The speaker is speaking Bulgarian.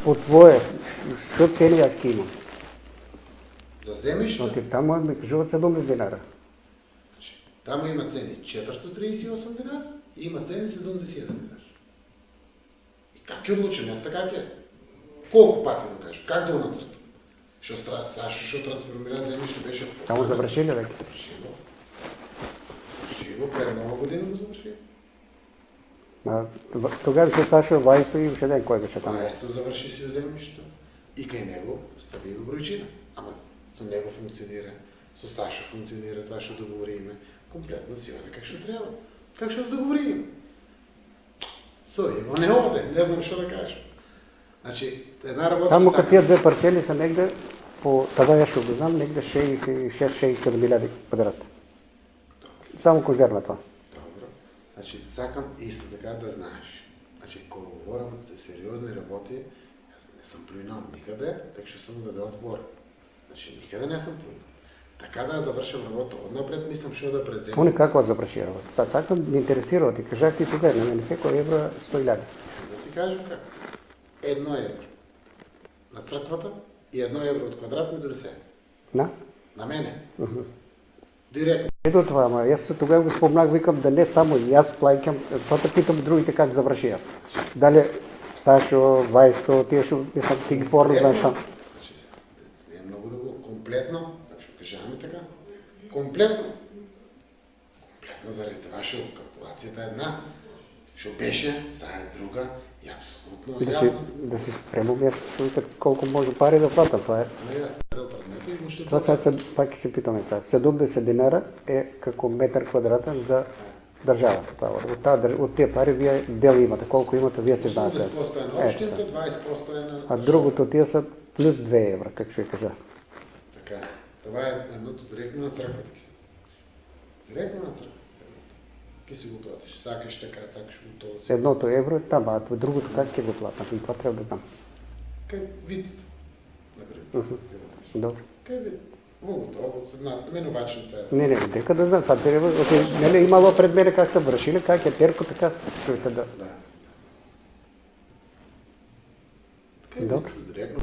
от твое, що цели аз ки имам? За землища? Но ти там ми кажуват 70 динара. Там има цени 438 динара и има цени 70 динара. И как е отлучен? Аз така е. Колко пати да кажеш? Как да го натрат? Сашо ще трансформира землище, беше... Само завършили веки. Живо, пред нова година го завърши. Тогава ще Сашо Вайсто и още ден кой беше там. Вайсто завърши си землището и край него стави в Бройчина. Ама с него функционира, с Сашо функционира, това ще договориме. Комплетно си как ще трябва. Как ще договорим? Его не оде, не знам що да кажа. Значи, една работа... Само като тия две парцели са негде, по това я ще го знам, негде 66-67 милиарди квадрата. Само конзерва това. Добро. Значи, сакам исто така да знаеш. Значи, ако говорим за сериозни работи, аз не съм плюнал никъде, так ще съм дадел сбор. Значи, никъде не съм плюнал. Така да завършам работа отнапред, мислям, що да презема. Поне какво да завърши работа? Сакам ми интересира, ти кажах ти тогава, на мене всеко евро 100 000. Да ти кажем как. 1 евро на църквата и 1 евро от квадратни до 10. На мене. Директно. Ето това, ама аз тогава го спомнах, викам да не само и аз плайкам, защото питам другите как завършият. Дали Сашо, Вайсто, тия ще ти ги порно знаеш там. Не е много да го комплетно, как ще кажем така, комплетно заради това ще калкулацията е една, ще беше, сега е друга и абсолютно ясно. Да си спремо месечно, колко може пари да платам, това е. Това сега пак си питаме сега. 70 динара е како метър квадратен за държавата. От тия пари вие дел имате, колко имате, вие се знаете. 80% е на общината, 20% е на... А другото тия са плюс 2 евро, как ще кажа. Така, това е едното директно на църквата. Директно на църквата. Ки си го платиш? Сакаш така, сакаш го това си. Едното евро е там, а другото как ще го платна? И това трябва да знам. Кай вицата, например. Добре. Кай вицата. Много това, се знаят. Мен обаче не царя. Не, дека да знам. Сега трябва, не е имало пред мене как са вършили, как е терко, така чуете да. Добре. Директно